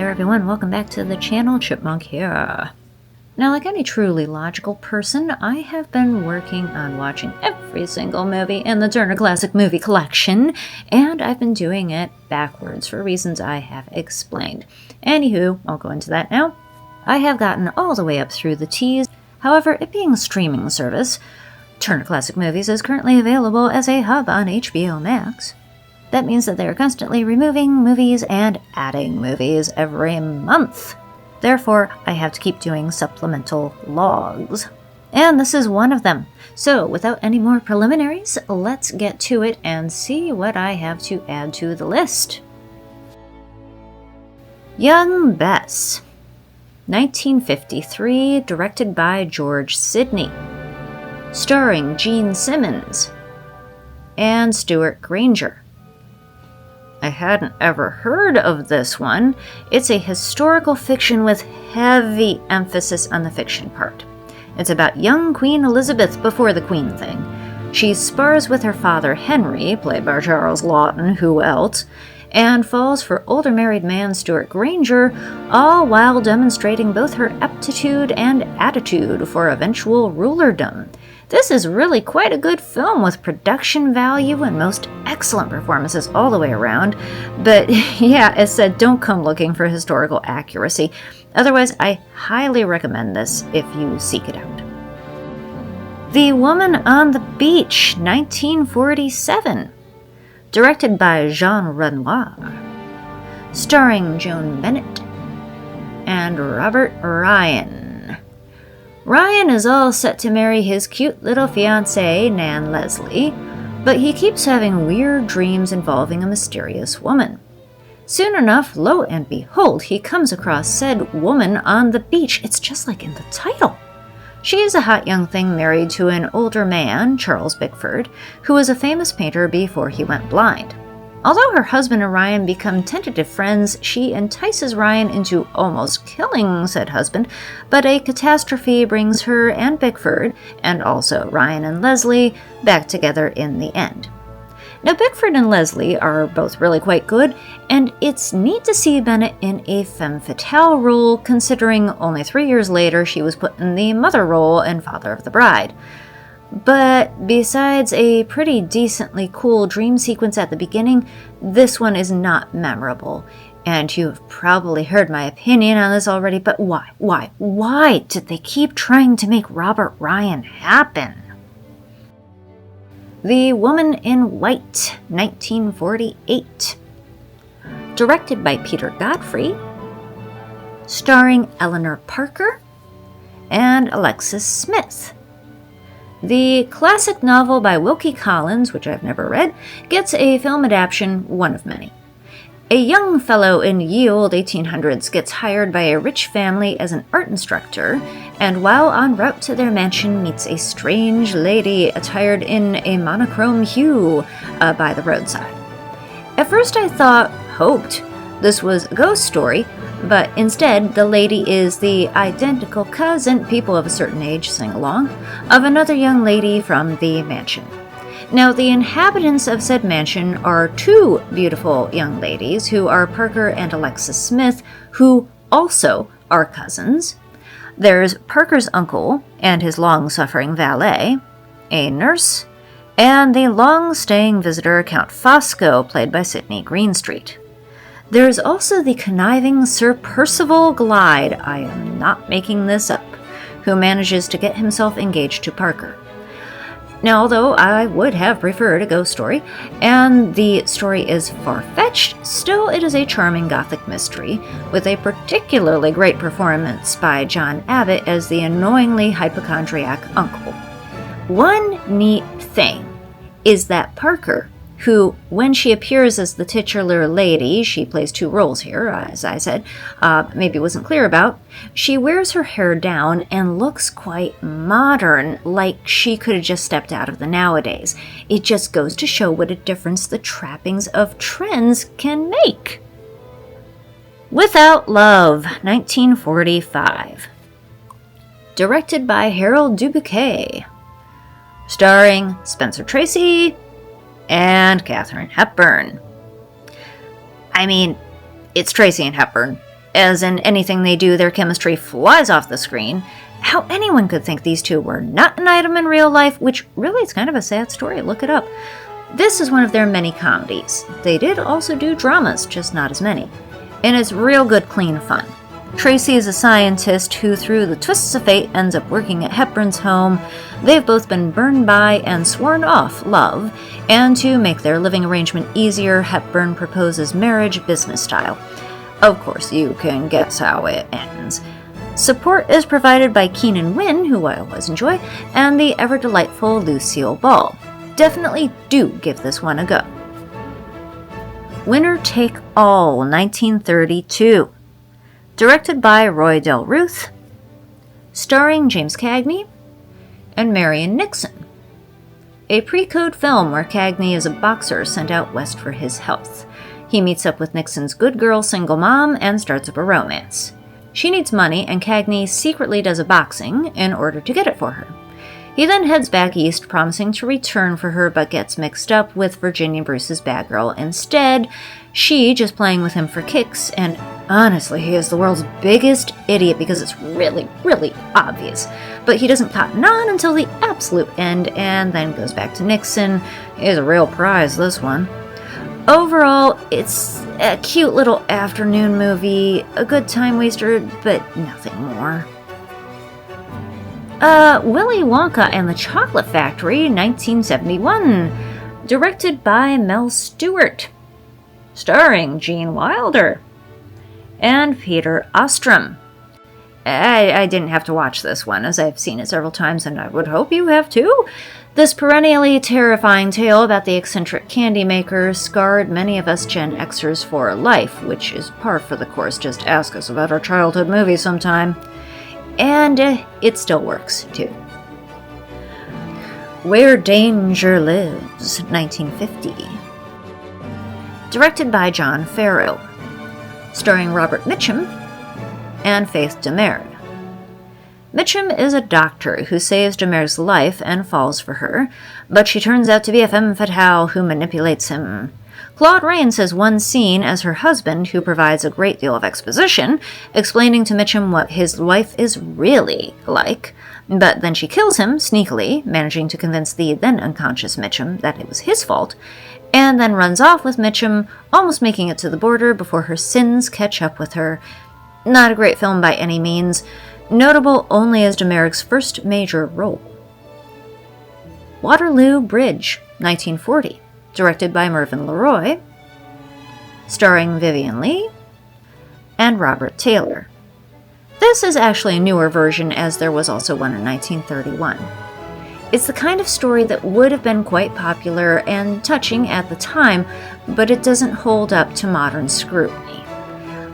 there everyone, welcome back to the channel, Chipmunk here. Now, like any truly logical person, I have been working on watching every single movie in the Turner Classic Movie Collection, and I've been doing it backwards for reasons I have explained. Anywho, I'll go into that now. I have gotten all the way up through the T's. However, it being a streaming service, Turner Classic Movies is currently available as a hub on HBO Max. That means that they are constantly removing movies and adding movies every month. Therefore, I have to keep doing supplemental logs. And this is one of them. So, without any more preliminaries, let's get to it and see what I have to add to the list. Young Bess, 1953, directed by George Sidney. Starring Gene Simmons and Stuart Granger. I hadn't ever heard of this one. It's a historical fiction with heavy emphasis on the fiction part. It's about young Queen Elizabeth before the Queen thing. She spars with her father Henry, played by Charles Laughton, who else, and falls for older married man Stuart Granger, all while demonstrating both her aptitude and attitude for eventual rulerdom. This is really quite a good film with production value and most excellent performances all the way around. But yeah, as said, don't come looking for historical accuracy. Otherwise, I highly recommend this if you seek it out. The Woman on the Beach, 1947. Directed by Jean Renoir. Starring Joan Bennett and Robert Ryan. Ryan is all set to marry his cute little fiancée, Nan Leslie, but he keeps having weird dreams involving a mysterious woman. Soon enough, lo and behold, he comes across said woman on the beach. It's just like in the title. She is a hot young thing married to an older man, Charles Bickford, who was a famous painter before he went blind. Although her husband and Ryan become tentative friends, she entices Ryan into almost killing said husband, but a catastrophe brings her and Bickford, and also Ryan and Leslie, back together in the end. Now, Bickford and Leslie are both really quite good, and it's neat to see Bennett in a femme fatale role, considering only 3 years later she was put in the mother role in Father of the Bride. But besides a pretty decently cool dream sequence at the beginning, this one is not memorable. And you've probably heard my opinion on this already, but why did they keep trying to make Robert Ryan happen? The Woman in White, 1948. Directed by Peter Godfrey. Starring Eleanor Parker and Alexis Smith. The classic novel by Wilkie Collins, which I've never read, gets a film adaptation, one of many. A young fellow in ye olde 1800s gets hired by a rich family as an art instructor, and while en route to their mansion meets a strange lady attired in a monochrome hue by the roadside. At first I hoped this was a ghost story, but instead the lady is the identical cousin, people of a certain age sing along, of another young lady from the mansion. Now, the inhabitants of said mansion are two beautiful young ladies who are Parker and Alexis Smith, who also are cousins. There's Parker's uncle and his long-suffering valet, a nurse, and the long-staying visitor Count Fosco, played by Sidney Greenstreet. There is also the conniving Sir Percival Glyde, I am not making this up, who manages to get himself engaged to Parker. Now, although I would have preferred a ghost story, and the story is far-fetched, still it is a charming gothic mystery, with a particularly great performance by John Abbott as the annoyingly hypochondriac uncle. One neat thing is that Parker, who, when she appears as the titular lady, she plays two roles here, as I said, maybe wasn't clear about, she wears her hair down and looks quite modern, like she could have just stepped out of the nowadays. It just goes to show what a difference the trappings of trends can make. Without Love, 1945. Directed by Harold Dubuquet. Starring Spencer Tracy and Katharine Hepburn. I mean, it's Tracy and Hepburn. as in anything they do, their chemistry flies off the screen. How anyone could think these two were not an item in real life, which really is kind of a sad story, look it up. This is one of their many comedies. They did also do dramas, just not as many. And it's real good, clean fun. Tracy is a scientist who, through the twists of fate, ends up working at Hepburn's home. They've both been burned by and sworn off love, and to make their living arrangement easier, Hepburn proposes marriage business style. Of course, you can guess how it ends. Support is provided by Keenan Wynn, who I always enjoy, and the ever-delightful Lucille Ball. Definitely do give this one a go. Winner Take All, 1932. Directed by Roy Del Ruth, starring James Cagney and Marion Nixon. A pre-code film where Cagney is a boxer sent out west for his health. He meets up with Nixon's good girl single mom and starts up a romance. She needs money, and Cagney secretly does a boxing in order to get it for her. He then heads back east, promising to return for her, but gets mixed up with Virginia Bruce's bad girl instead, she just playing with him for kicks, and honestly, he is the world's biggest idiot because it's really, really obvious. But he doesn't cotton on until the absolute end, and then goes back to Nixon. He's a real prize, this one. Overall, it's a cute little afternoon movie, a good time waster, but nothing more. Willy Wonka and the Chocolate Factory, 1971. Directed by Mel Stewart. Starring Gene Wilder and Peter Ostrom. I didn't have to watch this one, as I've seen it several times, and I would hope you have too. This perennially terrifying tale about the eccentric candy maker scarred many of us Gen Xers for life, which is par for the course. Just ask us about our childhood movies sometime. And it still works, too. Where Danger Lives, 1950. Directed by John Farrow. Starring Robert Mitchum and Faith Demers. Mitchum is a doctor who saves Demer's life and falls for her, but she turns out to be a femme fatale who manipulates him. Claude Rains has one scene as her husband, who provides a great deal of exposition, explaining to Mitchum what his life is really like, but then she kills him sneakily, managing to convince the then unconscious Mitchum that it was his fault, and then runs off with Mitchum, almost making it to the border before her sins catch up with her. Not a great film by any means, notable only as Demer's first major role. Waterloo Bridge, 1940. Directed by Mervyn LeRoy, starring Vivien Leigh and Robert Taylor. This is actually a newer version, as there was also one in 1931. It's the kind of story that would have been quite popular and touching at the time, but it doesn't hold up to modern scrutiny.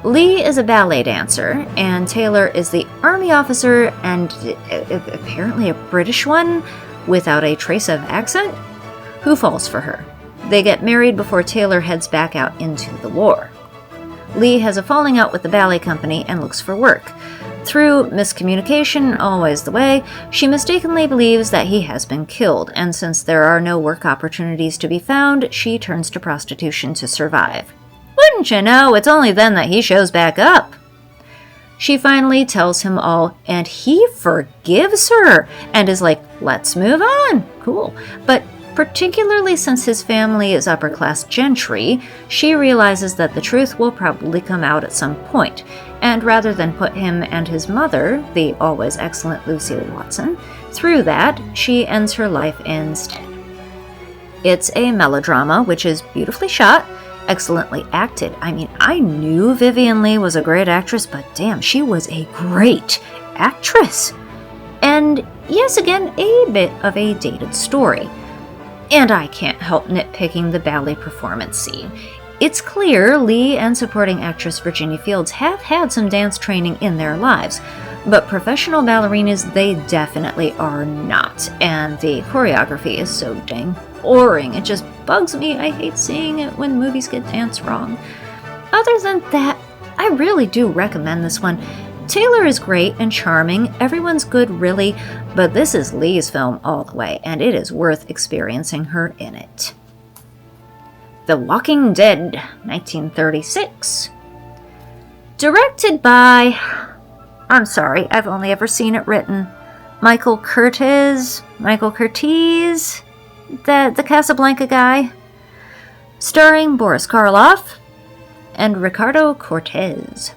Leigh is a ballet dancer, and Taylor is the army officer, and apparently a British one, without a trace of accent, who falls for her. They get married before Taylor heads back out into the war. Leigh has a falling out with the ballet company and looks for work. Through miscommunication, always the way, she mistakenly believes that he has been killed, and since there are no work opportunities to be found, she turns to prostitution to survive. Wouldn't you know, it's only then that he shows back up. She finally tells him all, and he forgives her, and is like, let's move on, cool. But particularly since his family is upper-class gentry, she realizes that the truth will probably come out at some point, and rather than put him and his mother, the always excellent Lucille Watson, through that, she ends her life instead. It's a melodrama, which is beautifully shot, excellently acted. I mean, I knew Vivien Leigh was a great actress, but damn, she was a great actress. And yes, again, a bit of a dated story. And I can't help nitpicking the ballet performance scene. It's clear Leigh and supporting actress Virginia Fields have had some dance training in their lives, but professional ballerinas they definitely are not, and the choreography is so dang boring. It just bugs me. I hate seeing it when movies get danced wrong. Other than that, I really do recommend this one. Taylor is great and charming, everyone's good really, but this is Leigh's film all the way, and it is worth experiencing her in it. The Walking Dead, 1936. Directed by... I'm sorry, I've only ever seen it written. Michael Curtiz? The Casablanca guy? Starring Boris Karloff and Ricardo Cortez.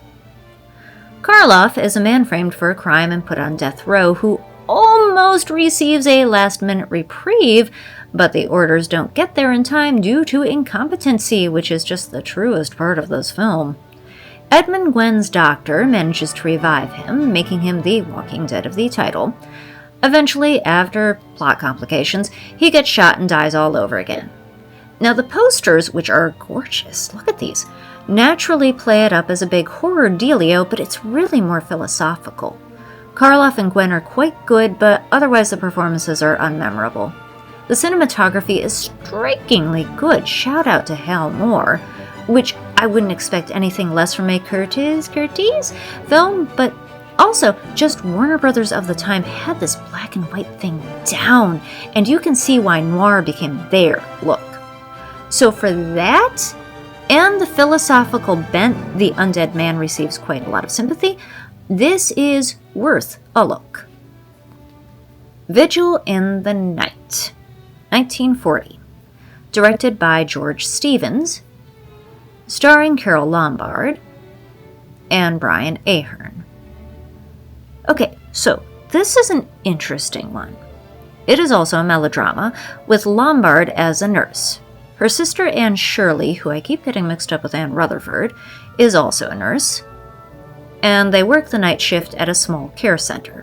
Karloff is a man framed for a crime and put on death row who almost receives a last-minute reprieve, but the orders don't get there in time due to incompetency, which is just the truest part of this film. Edmund Gwen's doctor manages to revive him, making him the Walking Dead of the title. Eventually, after plot complications, he gets shot and dies all over again. Now the posters, which are gorgeous, look at these, naturally play it up as a big horror dealio, but it's really more philosophical. Karloff and Gwen are quite good, but otherwise the performances are unmemorable. The cinematography is strikingly good, shout out to Hal Moore, which I wouldn't expect anything less from a Curtiz film, but also, just Warner Brothers of the time had this black and white thing down, and you can see why noir became their look. So for that, and the philosophical bent the undead man receives quite a lot of sympathy, this is worth a look. Vigil in the Night, 1940. Directed by George Stevens, starring Carole Lombard and Brian Ahern. Okay, so this is an interesting one. It is also a melodrama, with Lombard as a nurse. Her sister Anne Shirley, who I keep getting mixed up with Anne Rutherford, is also a nurse, and they work the night shift at a small care center.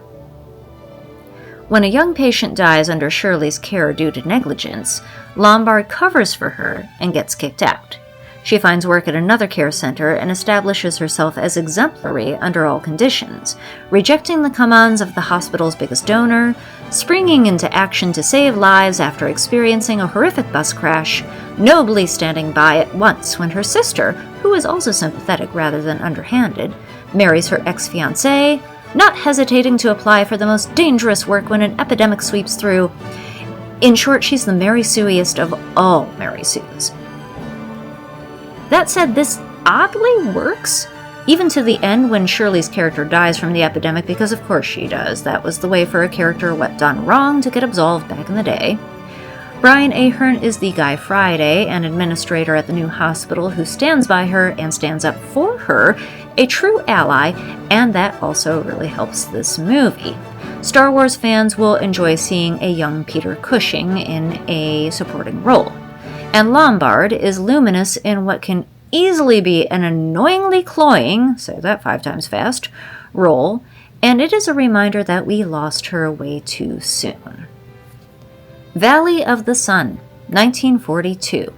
When a young patient dies under Shirley's care due to negligence, Lombard covers for her and gets kicked out. She finds work at another care center and establishes herself as exemplary under all conditions, rejecting the commands of the hospital's biggest donor, springing into action to save lives after experiencing a horrific bus crash, nobly standing by at once when her sister, who is also sympathetic rather than underhanded, marries her ex-fiancé, not hesitating to apply for the most dangerous work when an epidemic sweeps through. In short, she's the Mary Sueiest of all Mary Sues. That said, this oddly works, even to the end when Shirley's character dies from the epidemic, because of course she does. That was the way for a character what done wrong to get absolved back in the day. Brian Ahern is the Guy Friday, an administrator at the new hospital who stands by her and stands up for her, a true ally, and that also really helps this movie. Star Wars fans will enjoy seeing a young Peter Cushing in a supporting role. And Lombard is luminous in what can easily be an annoyingly cloying, say that 5 times fast, role, and it is a reminder that we lost her way too soon. Valley of the Sun, 1942.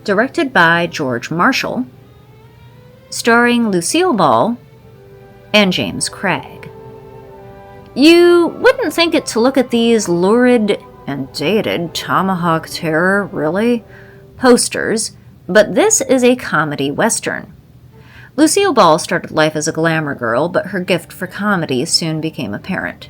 Directed by George Marshall, starring Lucille Ball and James Craig. You wouldn't think it to look at these lurid and dated Tomahawk Terror, really, posters, but this is a comedy western. Lucille Ball started life as a glamour girl, but her gift for comedy soon became apparent.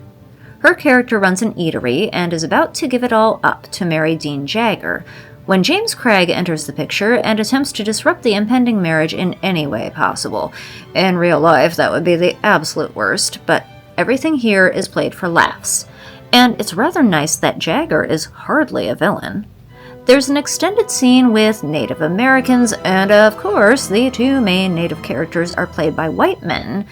Her character runs an eatery and is about to give it all up to marry Dean Jagger, when James Craig enters the picture and attempts to disrupt the impending marriage in any way possible. In real life, that would be the absolute worst, but everything here is played for laughs. And it's rather nice that Jagger is hardly a villain. There's an extended scene with Native Americans, and of course, the 2 main Native characters are played by white men.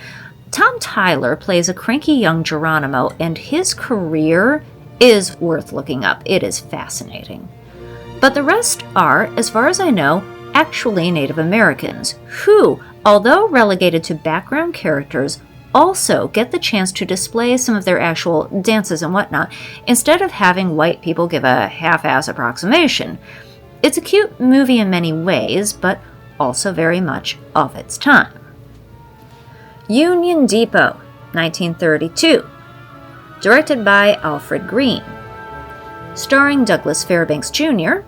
Tom Tyler plays a cranky young Geronimo, and his career is worth looking up. It is fascinating. But the rest are, as far as I know, actually Native Americans, who, although relegated to background characters, also get the chance to display some of their actual dances and whatnot, instead of having white people give a half-ass approximation. It's a cute movie in many ways, but also very much of its time. Union Depot, 1932. Directed by Alfred Green. Starring Douglas Fairbanks Jr.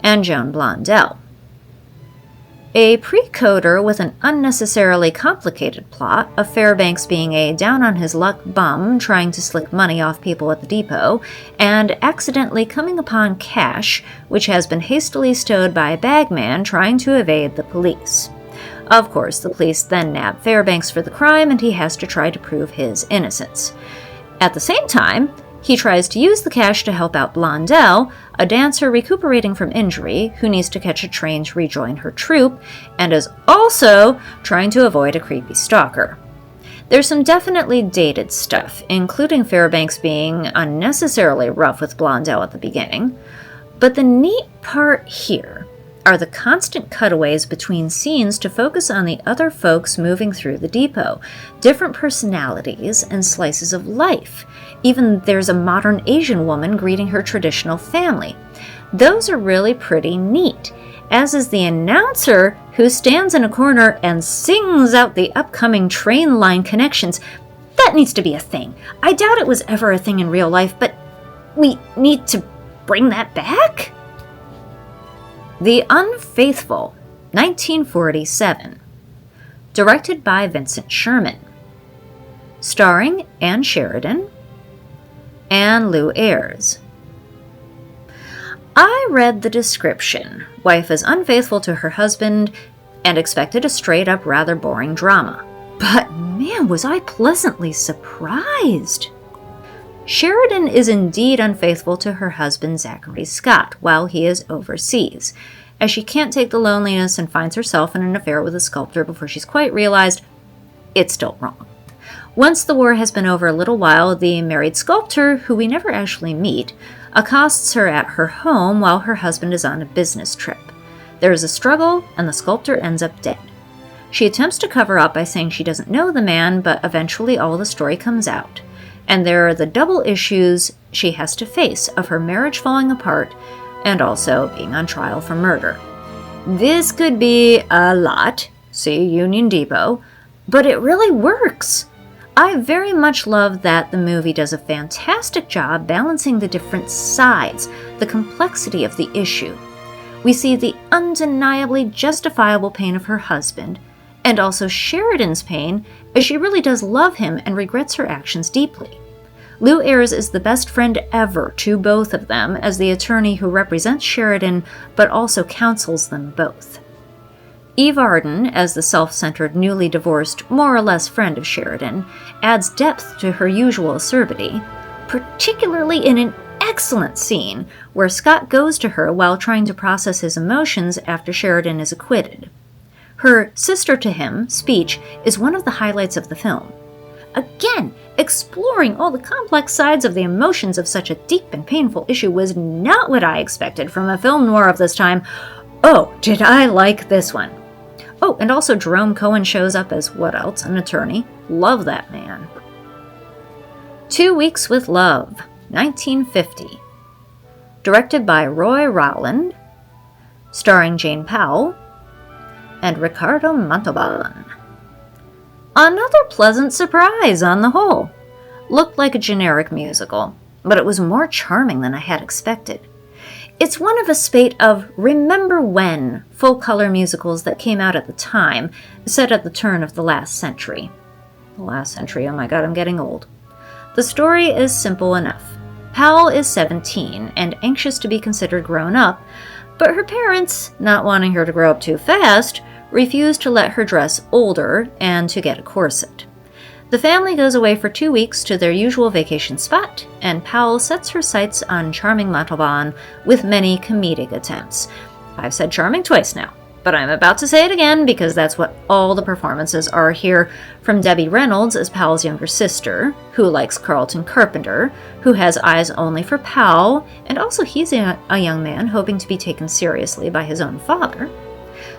and Joan Blondell. A pre-coder with an unnecessarily complicated plot of Fairbanks being a down-on-his-luck bum trying to slick money off people at the depot, and accidentally coming upon cash, which has been hastily stowed by a bagman trying to evade the police. Of course, the police then nab Fairbanks for the crime, and he has to try to prove his innocence. At the same time, he tries to use the cash to help out Blondell, a dancer recuperating from injury who needs to catch a train to rejoin her troupe, and is also trying to avoid a creepy stalker. There's some definitely dated stuff, including Fairbanks being unnecessarily rough with Blondell at the beginning, but the neat part here are the constant cutaways between scenes to focus on the other folks moving through the depot, different personalities and slices of life. Even there's a modern Asian woman greeting her traditional family. Those are really pretty neat, as is the announcer who stands in a corner and sings out the upcoming train line connections. That needs to be a thing. I doubt it was ever a thing in real life, but we need to bring that back? The Unfaithful, 1947. Directed by Vincent Sherman. Starring Ann Sheridan and Lou Ayres. I read the description. Wife is unfaithful to her husband and expected a straight-up rather boring drama. But man, was I pleasantly surprised. Sheridan is indeed unfaithful to her husband Zachary Scott while he is overseas, as she can't take the loneliness and finds herself in an affair with a sculptor before she's quite realized it's still wrong. Once the war has been over a little while, the married sculptor, who we never actually meet, accosts her at her home while her husband is on a business trip. There is a struggle, and the sculptor ends up dead. She attempts to cover up by saying she doesn't know the man, but eventually all the story comes out. And there are the double issues she has to face of her marriage falling apart and also being on trial for murder. This could be a lot, see Union Depot, but it really works. I very much love that the movie does a fantastic job balancing the different sides, the complexity of the issue. We see the undeniably justifiable pain of her husband, and also Sheridan's pain, as she really does love him and regrets her actions deeply. Lou Ayres is the best friend ever to both of them as the attorney who represents Sheridan but also counsels them both. Eve Arden, as the self-centered, newly divorced, more or less friend of Sheridan, adds depth to her usual acerbity, particularly in an excellent scene where Scott goes to her while trying to process his emotions after Sheridan is acquitted. Her sister to him speech is one of the highlights of the film. Again, exploring all the complex sides of the emotions of such a deep and painful issue was not what I expected from a film noir of this time. Oh, did I like this one. Oh, and also Jerome Cohen shows up as what else? An attorney. Love that man. 2 Weeks with Love, 1950. Directed by Roy Rowland, starring Jane Powell and Ricardo Montalban. Another pleasant surprise on the whole. Looked like a generic musical, but it was more charming than I had expected. It's one of a spate of Remember When full-color musicals that came out at the time, set at the turn of the last century. The last century, oh my god, I'm getting old. The story is simple enough. Powell is 17 and anxious to be considered grown up, but her parents, not wanting her to grow up too fast, refuse to let her dress older and to get a corset. The family goes away for 2 weeks to their usual vacation spot, and Powell sets her sights on charming Montalban with many comedic attempts. I've said charming twice now, but I'm about to say it again because that's what all the performances are here, from Debbie Reynolds as Powell's younger sister, who likes Carlton Carpenter, who has eyes only for Powell, and also he's a young man hoping to be taken seriously by his own father,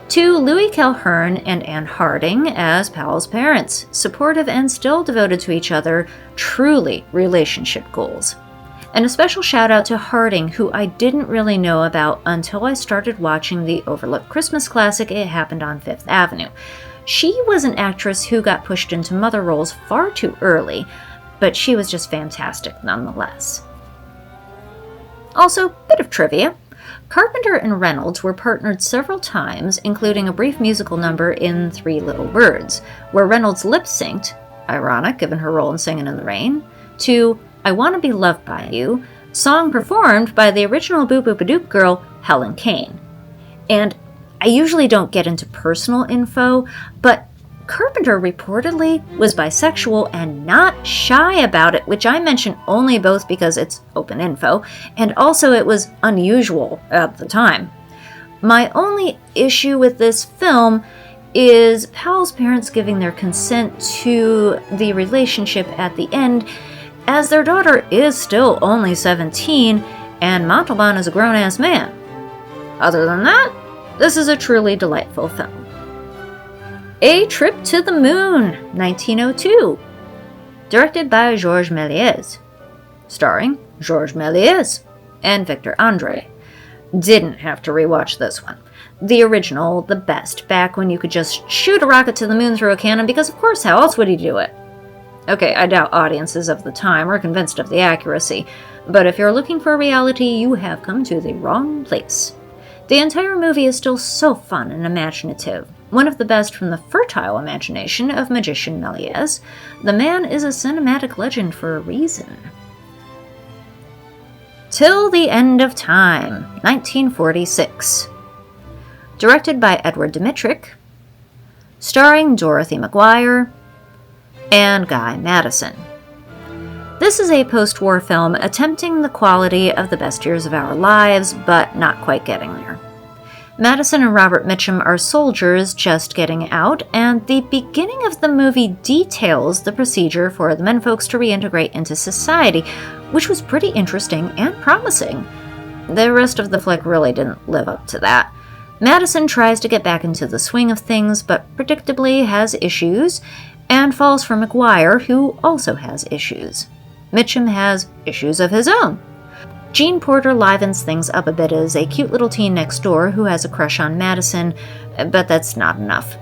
to Louis Calhern and Anne Harding as Powell's parents, supportive and still devoted to each other, truly relationship goals. And a special shout out to Harding, who I didn't really know about until I started watching the overlooked Christmas classic It Happened on Fifth Avenue. She was an actress who got pushed into mother roles far too early, but she was just fantastic nonetheless. Also, bit of trivia. Carpenter and Reynolds were partnered several times, including a brief musical number in 3 Little Birds, where Reynolds lip-synced, ironic given her role in Singin' in the Rain, to I Wanna Be Loved by You, song performed by the original Boop Boop a Doop girl, Helen Kane. And I usually don't get into personal info, but Carpenter reportedly was bisexual and not shy about it, which I mention only both because it's open info, and also it was unusual at the time. My only issue with this film is Powell's parents giving their consent to the relationship at the end, as their daughter is still only 17, and Montalban is a grown-ass man. Other than that, this is a truly delightful film. A Trip to the Moon, 1902, directed by Georges Méliès, starring Georges Méliès and Victor André. Didn't have to rewatch this one. The original, the best, back when you could just shoot a rocket to the moon through a cannon, because of course, how else would he do it? Okay, I doubt audiences of the time were convinced of the accuracy, but if you're looking for reality, you have come to the wrong place. The entire movie is still so fun and imaginative. One of the best from the fertile imagination of magician Méliès. The man is a cinematic legend for a reason. Till the End of Time, 1946. Directed by Edward Dmytryk, starring Dorothy McGuire and Guy Madison. This is a post-war film attempting the quality of The Best Years of Our Lives, but not quite getting there. Madison and Robert Mitchum are soldiers just getting out, and the beginning of the movie details the procedure for the menfolks to reintegrate into society, which was pretty interesting and promising. The rest of the flick really didn't live up to that. Madison tries to get back into the swing of things, but predictably has issues, and falls for McGuire, who also has issues. Mitchum has issues of his own. Jean Porter livens things up a bit as a cute little teen next door who has a crush on Madison, but that's not enough.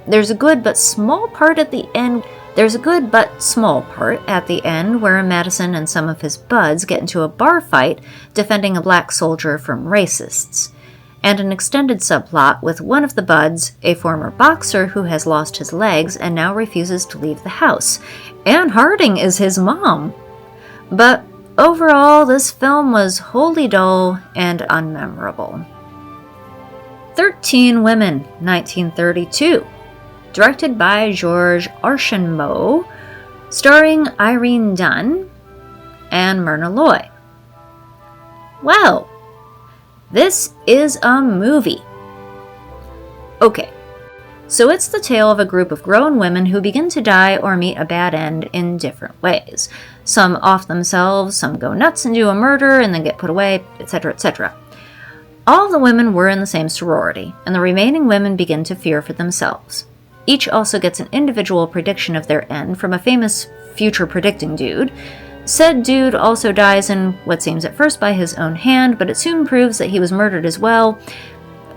There's a good but small part at the end where Madison and some of his buds get into a bar fight defending a black soldier from racists, and an extended subplot with one of the buds, a former boxer who has lost his legs and now refuses to leave the house. Anne Harding is his mom. But overall, this film was wholly dull and unmemorable. 13 Women, 1932, directed by Georges Archambault, starring Irene Dunne and Myrna Loy. Well, this is a movie. Okay, so it's the tale of a group of grown women who begin to die or meet a bad end in different ways. Some off themselves, some go nuts and do a murder and then get put away, etc., etc. All the women were in the same sorority, and the remaining women begin to fear for themselves. Each also gets an individual prediction of their end from a famous future-predicting dude. Said dude also dies in what seems at first by his own hand, but it soon proves that he was murdered as well.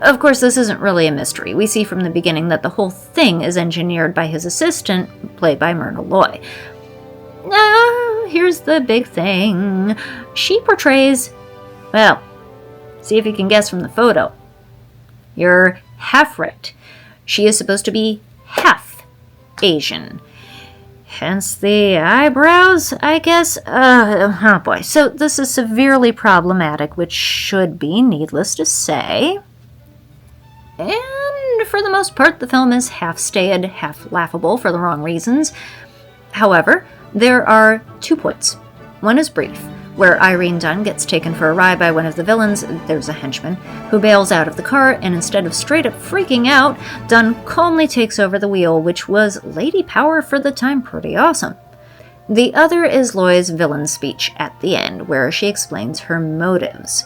Of course, this isn't really a mystery. We see from the beginning that the whole thing is engineered by his assistant, played by Myrna Loy. Here's the big thing. She portrays, well, see if you can guess from the photo. You're half right. She is supposed to be half Asian. Hence the eyebrows, I guess. Oh boy. So this is severely problematic, which should be needless to say. And for the most part, the film is half staid, half laughable for the wrong reasons. However, there are 2 points. One is brief, where Irene Dunne gets taken for a ride by one of the villains, there's a henchman, who bails out of the car, and instead of straight up freaking out, Dunne calmly takes over the wheel, which was lady power for the time pretty awesome. The other is Loy's villain speech at the end, where she explains her motives.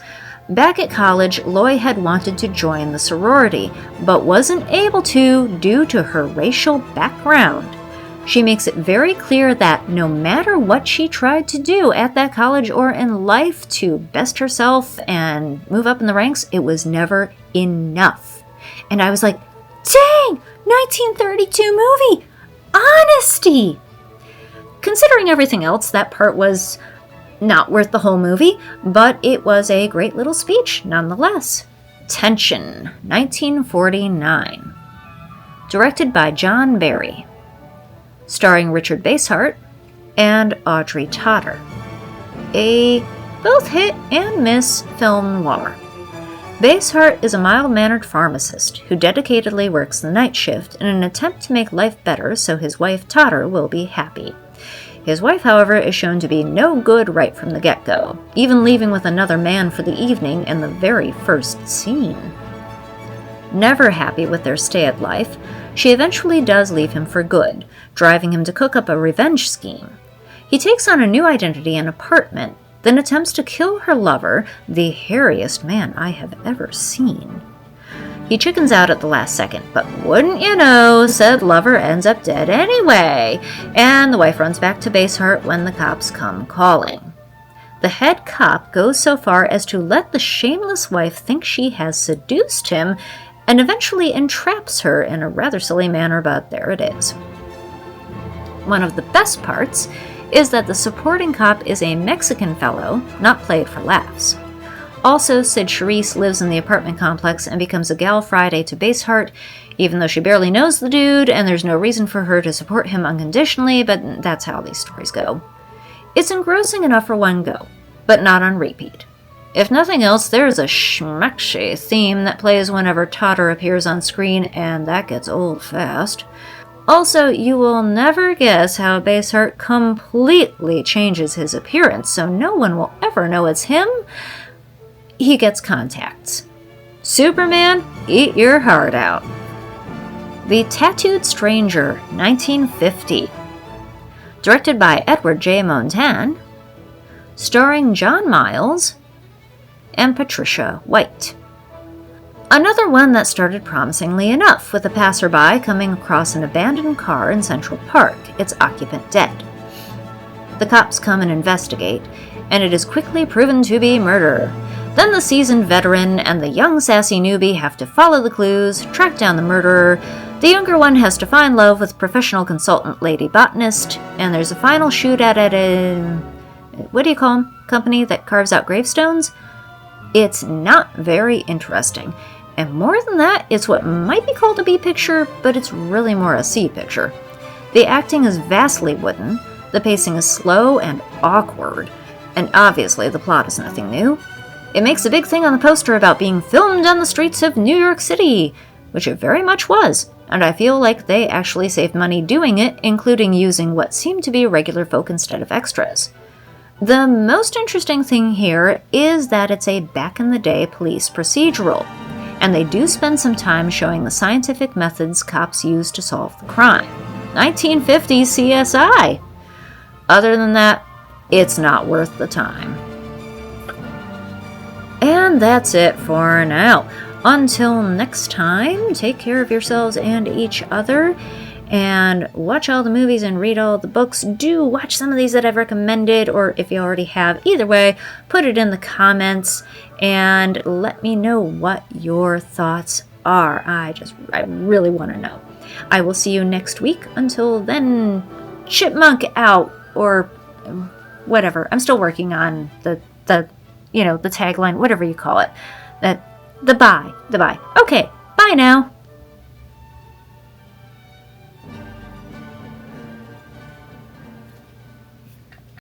Back at college, Loy had wanted to join the sorority, but wasn't able to due to her racial background. She makes it very clear that no matter what she tried to do at that college or in life to best herself and move up in the ranks, it was never enough. And I was like, dang, 1932 movie! Honesty! Considering everything else, that part was not worth the whole movie, but it was a great little speech nonetheless. Tension, 1949. Directed by John Barry. Starring Richard Basehart and Audrey Totter. A both hit and miss film noir. Bassheart is a mild-mannered pharmacist who dedicatedly works the night shift in an attempt to make life better so his wife Totter will be happy. His wife, however, is shown to be no good right from the get-go, even leaving with another man for the evening in the very first scene. Never happy with their stay at life, she eventually does leave him for good, driving him to cook up a revenge scheme. He takes on a new identity and apartment, then attempts to kill her lover, the hairiest man I have ever seen. He chickens out at the last second, but wouldn't you know, said lover ends up dead anyway, and the wife runs back to Bassheart when the cops come calling. The head cop goes so far as to let the shameless wife think she has seduced him, and eventually entraps her in a rather silly manner, but there it is. One of the best parts is that the supporting cop is a Mexican fellow, not played for laughs. Also, Sid Charisse lives in the apartment complex and becomes a gal Friday to Bassheart, even though she barely knows the dude, and there's no reason for her to support him unconditionally, but that's how these stories go. It's engrossing enough for one go, but not on repeat. If nothing else, there's a schmackshy theme that plays whenever Totter appears on screen, and that gets old fast. Also, you will never guess how Bassheart completely changes his appearance, so no one will ever know it's him. He gets contacts. Superman, eat your heart out. The Tattooed Stranger, 1950. Directed by Edward J. Montan. Starring John Miles and Patricia White. Another one that started promisingly enough, with a passerby coming across an abandoned car in Central Park, its occupant dead. The cops come and investigate, and it is quickly proven to be murder. Then the seasoned veteran and the young sassy newbie have to follow the clues, track down the murderer. The younger one has to find love with professional consultant Lady Botanist, and there's a final shootout at a... what do you call them? Company that carves out gravestones? It's not very interesting. And more than that, it's what might be called a B picture, but it's really more a C picture. The acting is vastly wooden, the pacing is slow and awkward, and obviously the plot is nothing new. It makes a big thing on the poster about being filmed on the streets of New York City, which it very much was, and I feel like they actually saved money doing it, including using what seemed to be regular folk instead of extras. The most interesting thing here is that it's a back-in-the-day police procedural, and they do spend some time showing the scientific methods cops use to solve the crime. 1950s CSI! Other than that, it's not worth the time. And that's it for now. Until next time, take care of yourselves and each other, and watch all the movies and read all the books. Do watch some of these that I've recommended, or if you already have, either way, put it in the comments and let me know what your thoughts are. I really want to know. I will see you next week. Until then, chipmunk out, or whatever. I'm still working on the tagline, whatever you call it. The bye. Okay, bye now.